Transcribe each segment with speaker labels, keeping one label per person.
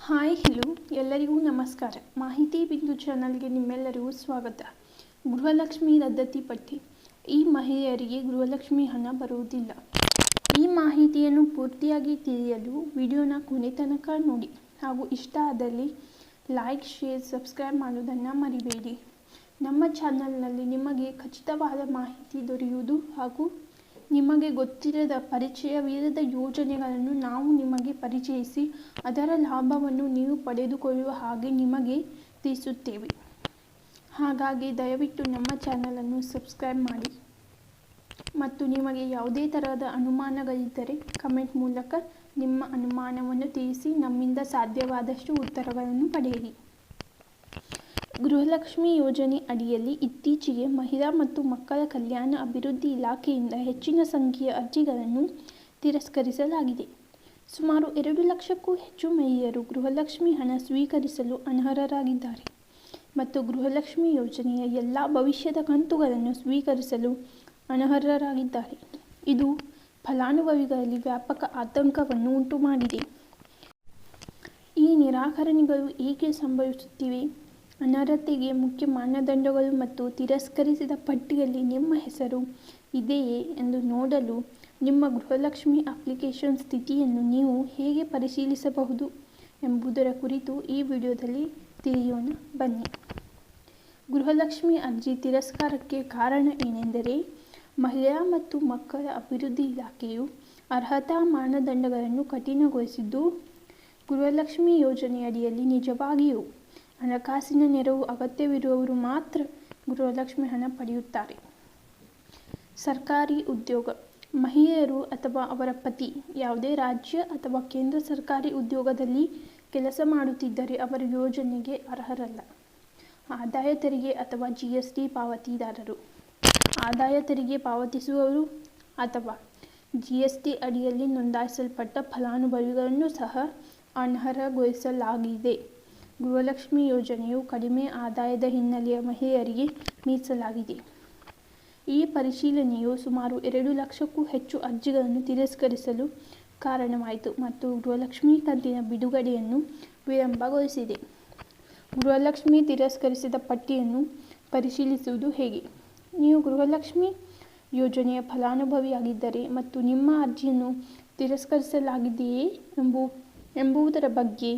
Speaker 1: Hi hello ಎಲ್ಲರಿಗೂ ನಮಸ್ಕಾರ. ಮಾಹಿತಿ ಬಿಂದು ಚಾನಲ್ಗೆ ನಿಮ್ಮೆಲ್ಲರಿಗೂ ಸ್ವಾಗತ. ಗೃಹಲಕ್ಷ್ಮಿ ರದ್ದತಿ ಪಟ್ಟಿ. ಈ ಮಹಿಳೆಯರಿಗೆ ಗೃಹಲಕ್ಷ್ಮಿ ಹಣ ಬರುವುದಿಲ್ಲ. ಈ ಮಾಹಿತಿಯನ್ನು ಪೂರ್ತಿಯಾಗಿ ತಿಳಿಯಲು ವಿಡಿಯೋನ ಕೊನೆ ತನಕ ನೋಡಿ ಹಾಗೂ ಇಷ್ಟ ಆದಲ್ಲಿ ಲೈಕ್, ಶೇರ್, ಸಬ್ಸ್ಕ್ರೈಬ್ ಮಾಡುವುದನ್ನು ಮರಿಬೇಡಿ. ನಮ್ಮ ಚಾನಲ್ನಲ್ಲಿ ನಿಮಗೆ ಖಚಿತವಾದ ಮಾಹಿತಿ ದೊರೆಯುವುದು ಹಾಗೂ ನಿಮಗೆ ಗೊತ್ತಿರದ ಪರಿಚಯವಿಲ್ಲದ ಯೋಜನೆಗಳನ್ನು ನಾವು ನಿಮಗೆ ಪರಿಚಯಿಸಿ ಅದರ ಲಾಭವನ್ನು ನೀವು ಪಡೆದುಕೊಳ್ಳುವ ಹಾಗೆ ನಿಮಗೆ ತಿಳಿಸುತ್ತೇವೆ. ಹಾಗಾಗಿ ದಯವಿಟ್ಟು ನಮ್ಮ ಚಾನಲನ್ನು ಸಬ್ಸ್ಕ್ರೈಬ್ ಮಾಡಿ ಮತ್ತು ನಿಮಗೆ ಯಾವುದೇ ತರಹದ ಅನುಮಾನಗಳಿದ್ದರೆ ಕಮೆಂಟ್ ಮೂಲಕ ನಿಮ್ಮ ಅನುಮಾನವನ್ನು ತಿಳಿಸಿ ನಮ್ಮಿಂದ ಸಾಧ್ಯವಾದಷ್ಟು ಉತ್ತರಗಳನ್ನು ಪಡೆಯಿರಿ. ಗೃಹಲಕ್ಷ್ಮಿ ಯೋಜನೆ ಅಡಿಯಲ್ಲಿ ಇತ್ತೀಚೆಗೆ ಮಹಿಳಾ ಮತ್ತು ಮಕ್ಕಳ ಕಲ್ಯಾಣ ಅಭಿವೃದ್ಧಿ ಇಲಾಖೆಯಿಂದ ಹೆಚ್ಚಿನ ಸಂಖ್ಯೆಯ ಅರ್ಜಿಗಳನ್ನು ತಿರಸ್ಕರಿಸಲಾಗಿದೆ. ಸುಮಾರು 2 ಲಕ್ಷಕ್ಕೂ ಹೆಚ್ಚು ಮಹಿಳೆಯರು ಗೃಹಲಕ್ಷ್ಮಿ ಹಣ ಸ್ವೀಕರಿಸಲು ಅನರ್ಹರಾಗಿದ್ದಾರೆ ಮತ್ತು ಗೃಹಲಕ್ಷ್ಮಿ ಯೋಜನೆಯ ಎಲ್ಲ ಭವಿಷ್ಯದ ಕಂತುಗಳನ್ನು ಸ್ವೀಕರಿಸಲು ಅನರ್ಹರಾಗಿದ್ದಾರೆ. ಇದು ಫಲಾನುಭವಿಗಳಲ್ಲಿ ವ್ಯಾಪಕ ಆತಂಕವನ್ನು ಉಂಟುಮಾಡಿದೆ. ಈ ನಿರಾಕರಣೆಗಳು ಏಕೆ ಸಂಭವಿಸುತ್ತಿವೆ? ಅನರ್ಹತೆಗೆ ಮುಖ್ಯ ಮಾನದಂಡಗಳು ಮತ್ತು ತಿರಸ್ಕರಿಸಿದ ಪಟ್ಟಿಯಲ್ಲಿ ನಿಮ್ಮ ಹೆಸರು ಇದೆಯೇ ಎಂದು ನೋಡಲು ನಿಮ್ಮ ಗೃಹಲಕ್ಷ್ಮಿ ಅಪ್ಲಿಕೇಶನ್ ಸ್ಥಿತಿಯನ್ನು ನೀವು ಹೇಗೆ ಪರಿಶೀಲಿಸಬಹುದು ಎಂಬುದರ ಕುರಿತು ಈ ವಿಡಿಯೋದಲ್ಲಿ ತಿಳಿಯೋಣ ಬನ್ನಿ. ಗೃಹಲಕ್ಷ್ಮಿ ಅರ್ಜಿ ತಿರಸ್ಕಾರಕ್ಕೆ ಕಾರಣ ಏನೆಂದರೆ, ಮಹಿಳಾ ಮತ್ತು ಮಕ್ಕಳ ಅಭಿವೃದ್ಧಿ ಇಲಾಖೆಯು ಅರ್ಹತಾ ಮಾನದಂಡಗಳನ್ನು ಕಠಿಣಗೊಳಿಸಿದ್ದು, ಗೃಹಲಕ್ಷ್ಮಿ ಯೋಜನೆಯಡಿಯಲ್ಲಿ ನಿಜವಾಗಿಯೂ ಹಣಕಾಸಿನ ನೆರವು ಅಗತ್ಯವಿರುವವರು ಮಾತ್ರ ಗೃಹಲಕ್ಷ್ಮಿ ಹಣ ಪಡೆಯುತ್ತಾರೆ. ಸರ್ಕಾರಿ ಉದ್ಯೋಗ. ಮಹಿಳೆಯರು ಅಥವಾ ಅವರ ಪತಿ ಯಾವುದೇ ರಾಜ್ಯ ಅಥವಾ ಕೇಂದ್ರ ಸರ್ಕಾರಿ ಉದ್ಯೋಗದಲ್ಲಿ ಕೆಲಸ ಮಾಡುತ್ತಿದ್ದರೆ ಅವರು ಯೋಜನೆಗೆ ಅರ್ಹರಲ್ಲ. ಆದಾಯ ತೆರಿಗೆ ಅಥವಾ GST ಪಾವತಿದಾರರು. ಆದಾಯ ತೆರಿಗೆ ಪಾವತಿಸುವವರು ಅಥವಾ GST ಅಡಿಯಲ್ಲಿ ನೋಂದಾಯಿಸಲ್ಪಟ್ಟ ಫಲಾನುಭವಿಗಳನ್ನು ಸಹ ಅನರ್ಹಗೊಳಿಸಲಾಗಿದೆ. ಗೃಹಲಕ್ಷ್ಮಿ ಯೋಜನೆಯು ಕಡಿಮೆ ಆದಾಯದ ಹಿನ್ನೆಲೆಯ ಮಹಿಳೆಯರಿಗೆ ಮೀಸಲಾಗಿದೆ. ಈ ಪರಿಶೀಲನೆಯು ಸುಮಾರು 2 ಲಕ್ಷಕ್ಕೂ ಹೆಚ್ಚು ಅರ್ಜಿಗಳನ್ನು ತಿರಸ್ಕರಿಸಲು ಕಾರಣವಾಯಿತು ಮತ್ತು ಗೃಹಲಕ್ಷ್ಮಿ ಕಂತಿನ ಬಿಡುಗಡೆಯನ್ನು ವಿಳಂಬಗೊಳಿಸಿದೆ. ಗೃಹಲಕ್ಷ್ಮಿ ತಿರಸ್ಕರಿಸಿದ ಪಟ್ಟಿಯನ್ನು ಪರಿಶೀಲಿಸುವುದು ಹೇಗೆ? ನೀವು ಗೃಹಲಕ್ಷ್ಮಿ ಯೋಜನೆಯ ಫಲಾನುಭವಿಯಾಗಿದ್ದರೆ ಮತ್ತು ನಿಮ್ಮ ಅರ್ಜಿಯನ್ನು ತಿರಸ್ಕರಿಸಲಾಗಿದೆಯೇ ಎಂಬುದರ ಬಗ್ಗೆ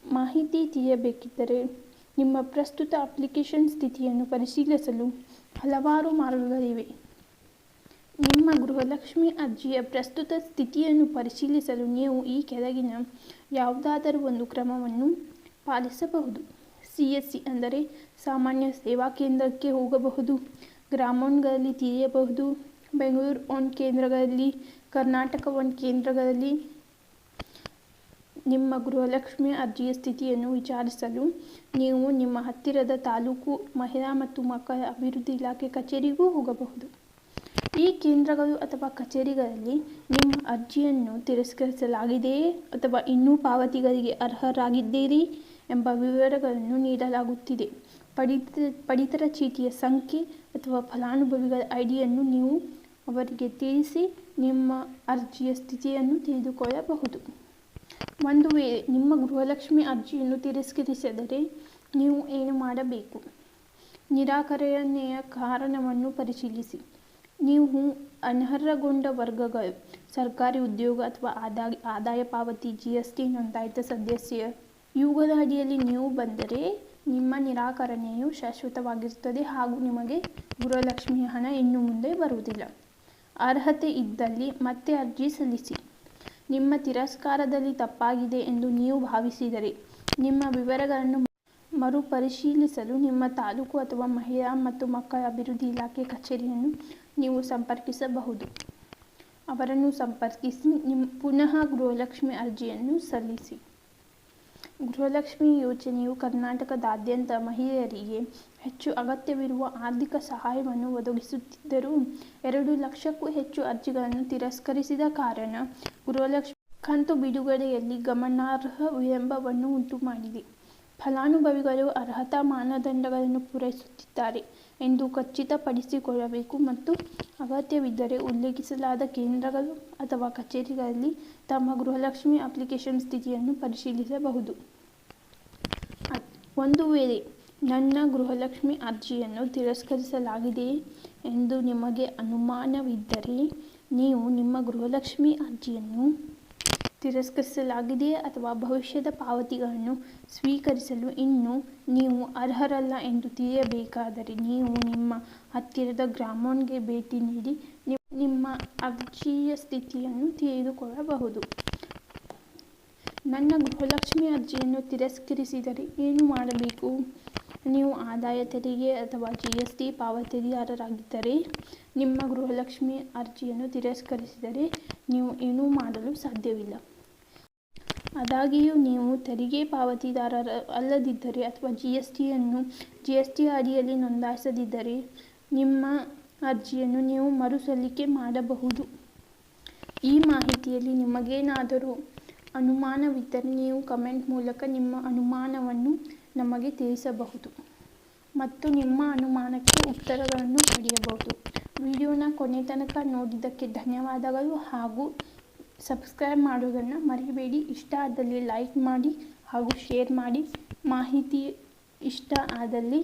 Speaker 1: ಮಾಹಿತಿ ತಿಳಿಯಬೇಕಿದ್ದರೆ, ನಿಮ್ಮ ಪ್ರಸ್ತುತ ಅಪ್ಲಿಕೇಶನ್ ಸ್ಥಿತಿಯನ್ನು ಪರಿಶೀಲಿಸಲು ಹಲವಾರು ಮಾರ್ಗಗಳಿವೆ. ನಿಮ್ಮ ಗೃಹಲಕ್ಷ್ಮಿ ಅರ್ಜಿಯ ಪ್ರಸ್ತುತ ಸ್ಥಿತಿಯನ್ನು ಪರಿಶೀಲಿಸಲು ನೀವು ಈ ಕೆಳಗಿನ ಯಾವುದಾದರೂ ಒಂದು ಕ್ರಮವನ್ನು ಪಾಲಿಸಬಹುದು. CSC ಅಂದರೆ ಸಾಮಾನ್ಯ ಸೇವಾ ಕೇಂದ್ರಕ್ಕೆ ಹೋಗಬಹುದು, ಗ್ರಾಮೋನ್ಗಳಲ್ಲಿ ತಿಳಿಯಬಹುದು, ಬೆಂಗಳೂರು ಒನ್ ಕೇಂದ್ರಗಳಲ್ಲಿ, ಕರ್ನಾಟಕ ಒನ್ ಕೇಂದ್ರಗಳಲ್ಲಿ ನಿಮ್ಮ ಗೃಹಲಕ್ಷ್ಮಿ ಅರ್ಜಿಯ ಸ್ಥಿತಿಯನ್ನು ವಿಚಾರಿಸಲು ನೀವು ನಿಮ್ಮ ಹತ್ತಿರದ ತಾಲೂಕು ಮಹಿಳಾ ಮತ್ತು ಮಕ್ಕಳ ಅಭಿವೃದ್ಧಿ ಇಲಾಖೆ ಕಚೇರಿಗೂ ಹೋಗಬಹುದು. ಈ ಕೇಂದ್ರಗಳು ಅಥವಾ ಕಚೇರಿಗಳಲ್ಲಿ ನಿಮ್ಮ ಅರ್ಜಿಯನ್ನು ತಿರಸ್ಕರಿಸಲಾಗಿದೆಯೇ ಅಥವಾ ಇನ್ನೂ ಪಾವತಿಗಳಿಗೆ ಅರ್ಹರಾಗಿದ್ದೀರಿ ಎಂಬ ವಿವರಗಳನ್ನು ನೀಡಲಾಗುತ್ತಿದೆ. ಪಡಿತರ ಚೀಟಿಯ ಸಂಖ್ಯೆ ಅಥವಾ ಫಲಾನುಭವಿಗಳ ಐಡಿಯನ್ನು ನೀವು ಅವರಿಗೆ ತಿಳಿಸಿ ನಿಮ್ಮ ಅರ್ಜಿಯ ಸ್ಥಿತಿಯನ್ನು ತಿಳಿದುಕೊಳ್ಳಬಹುದು. ಒಂದು ವೇಳೆ ನಿಮ್ಮ ಗೃಹಲಕ್ಷ್ಮಿ ಅರ್ಜಿಯನ್ನು ತಿರಸ್ಕರಿಸಿದರೆ ನೀವು ಏನು ಮಾಡಬೇಕು? ನಿರಾಕರಣೆಯ ಕಾರಣವನ್ನು ಪರಿಶೀಲಿಸಿ. ನೀವು ಅನರ್ಹಗೊಂಡ ವರ್ಗಗಳು ಸರ್ಕಾರಿ ಉದ್ಯೋಗ ಅಥವಾ ಆದಾಯ ಪಾವತಿ, GST ನೋಂದಾಯಿತ ಸದಸ್ಯ ಇವುಗಳ ಅಡಿಯಲ್ಲಿ ನೀವು ಬಂದರೆ ನಿಮ್ಮ ನಿರಾಕರಣೆಯು ಶಾಶ್ವತವಾಗಿರುತ್ತದೆ ಹಾಗೂ ನಿಮಗೆ ಗೃಹಲಕ್ಷ್ಮಿಯ ಹಣ ಇನ್ನು ಮುಂದೆ ಬರುವುದಿಲ್ಲ. ಅರ್ಹತೆ ಇದ್ದಲ್ಲಿ ಮತ್ತೆ ಅರ್ಜಿ ಸಲ್ಲಿಸಿ. ನಿಮ್ಮ ತಿರಸ್ಕಾರದಲ್ಲಿ ತಪ್ಪಾಗಿದೆ ಎಂದು ನೀವು ಭಾವಿಸಿದರೆ ನಿಮ್ಮ ವಿವರಗಳನ್ನು ಮರುಪರಿಶೀಲಿಸಲು ನಿಮ್ಮ ತಾಲೂಕು ಅಥವಾ ಮಹಿಳಾ ಮತ್ತು ಮಕ್ಕಳ ಅಭಿವೃದ್ಧಿ ಇಲಾಖೆ ಕಚೇರಿಯನ್ನು ನೀವು ಸಂಪರ್ಕಿಸಬಹುದು. ಅವರನ್ನು ಸಂಪರ್ಕಿಸಿ ಪುನಃ ಗೃಹಲಕ್ಷ್ಮಿ ಅರ್ಜಿಯನ್ನು ಸಲ್ಲಿಸಿ. ಗೃಹಲಕ್ಷ್ಮಿ ಯೋಜನೆಯು ಕರ್ನಾಟಕದಾದ್ಯಂತ ಮಹಿಳೆಯರಿಗೆ ಹೆಚ್ಚು ಅಗತ್ಯವಿರುವ ಆರ್ಥಿಕ ಸಹಾಯವನ್ನು ಒದಗಿಸುತ್ತಿದ್ದರೂ 2 ಲಕ್ಷಕ್ಕೂ ಹೆಚ್ಚು ಅರ್ಜಿಗಳನ್ನು ತಿರಸ್ಕರಿಸಿದ ಕಾರಣ ಗೃಹಲಕ್ಷ್ಮಿ ಕಂತು ಬಿಡುಗಡೆಯಲ್ಲಿ ಗಮನಾರ್ಹ ವಿಳಂಬವನ್ನು ಉಂಟುಮಾಡಿದೆ. ಫಲಾನುಭವಿಗಳು ಅರ್ಹತಾ ಮಾನದಂಡಗಳನ್ನು ಪೂರೈಸುತ್ತಿದ್ದಾರೆ ಎಂದು ಖಚಿತಪಡಿಸಿಕೊಳ್ಳಬೇಕು ಮತ್ತು ಅಗತ್ಯವಿದ್ದರೆ ಉಲ್ಲೇಖಿಸಲಾದ ಕೇಂದ್ರಗಳು ಅಥವಾ ಕಚೇರಿಗಳಲ್ಲಿ ತಮ್ಮ ಗೃಹಲಕ್ಷ್ಮಿ ಅಪ್ಲಿಕೇಶನ್ ಸ್ಥಿತಿಯನ್ನು ಪರಿಶೀಲಿಸಬಹುದು. ಒಂದು ವೇಳೆ ನನ್ನ ಗೃಹಲಕ್ಷ್ಮಿ ಅರ್ಜಿಯನ್ನು ತಿರಸ್ಕರಿಸಲಾಗಿದೆಯೇ ಎಂದು ನಿಮಗೆ ಅನುಮಾನವಿದ್ದರೆ, ನೀವು ನಿಮ್ಮ ಗೃಹಲಕ್ಷ್ಮಿ ಅರ್ಜಿಯನ್ನು ತಿರಸ್ಕರಿಸಲಾಗಿದೆಯೇ ಅಥವಾ ಭವಿಷ್ಯದ ಪಾವತಿಗಳನ್ನು ಸ್ವೀಕರಿಸಲು ಇನ್ನೂ ನೀವು ಅರ್ಹರಲ್ಲ ಎಂದು ತಿಳಿಯಬೇಕಾದರೆ, ನೀವು ನಿಮ್ಮ ಹತ್ತಿರದ ಗ್ರಾಮೋನ್ಗೆ ಭೇಟಿ ನೀಡಿ ನಿಮ್ಮ ಅರ್ಜಿಯ ಸ್ಥಿತಿಯನ್ನು ತಿಳಿದುಕೊಳ್ಳಬಹುದು. ನನ್ನ ಗೃಹಲಕ್ಷ್ಮಿ ಅರ್ಜಿಯನ್ನು ತಿರಸ್ಕರಿಸಿದರೆ ಏನು ಮಾಡಬೇಕು? ನೀವು ಆದಾಯ ತೆರಿಗೆ ಅಥವಾ GST ಪಾವತಿದಾರರಾಗಿದ್ದರೆ, ನಿಮ್ಮ ಗೃಹಲಕ್ಷ್ಮಿ ಅರ್ಜಿಯನ್ನು ತಿರಸ್ಕರಿಸಿದರೆ ನೀವು ಏನೂ ಮಾಡಲು ಸಾಧ್ಯವಿಲ್ಲ. ಆದಾಗ್ಯೂ ನೀವು ತೆರಿಗೆ ಪಾವತಿದಾರರಲ್ಲದಿದ್ದರೆ ಅಥವಾ GST ಅಡಿಯಲ್ಲಿ ನೋಂದಾಯಿಸದಿದ್ದರೆ, ನಿಮ್ಮ ಅರ್ಜಿಯನ್ನು ನೀವು ಮರುಸಲ್ಲಿಕೆ ಮಾಡಬಹುದು. ಈ ಮಾಹಿತಿಯಲ್ಲಿ ನಿಮಗೇನಾದರೂ ಅನುಮಾನವಿದ್ದರೆ ನೀವು ಕಮೆಂಟ್ ಮೂಲಕ ನಿಮ್ಮ ಅನುಮಾನವನ್ನು ನಮಗೆ ತಿಳಿಸಬಹುದು ಮತ್ತು ನಿಮ್ಮ ಅನುಮಾನಕ್ಕೆ ಉತ್ತರಗಳನ್ನು ಪಡೆಯಬಹುದು. ವಿಡಿಯೋನ ಕೊನೆ ತನಕ ನೋಡಿದ್ದಕ್ಕೆ ಧನ್ಯವಾದಗಳು ಹಾಗೂ ಸಬ್ಸ್ಕ್ರೈಬ್ ಮಾಡೋದನ್ನು ಮರಿಬೇಡಿ. ಇಷ್ಟ ಆದಲ್ಲಿ ಲೈಕ್ ಮಾಡಿ ಹಾಗೂ ಶೇರ್ ಮಾಡಿ. ಮಾಹಿತಿ ಇಷ್ಟ ಆದಲ್ಲಿ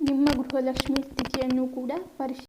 Speaker 1: ನಿಮ್ಮ ಗೃಹಲಕ್ಷ್ಮಿ ಸ್ಥಿತಿಯನ್ನು ಕೂಡ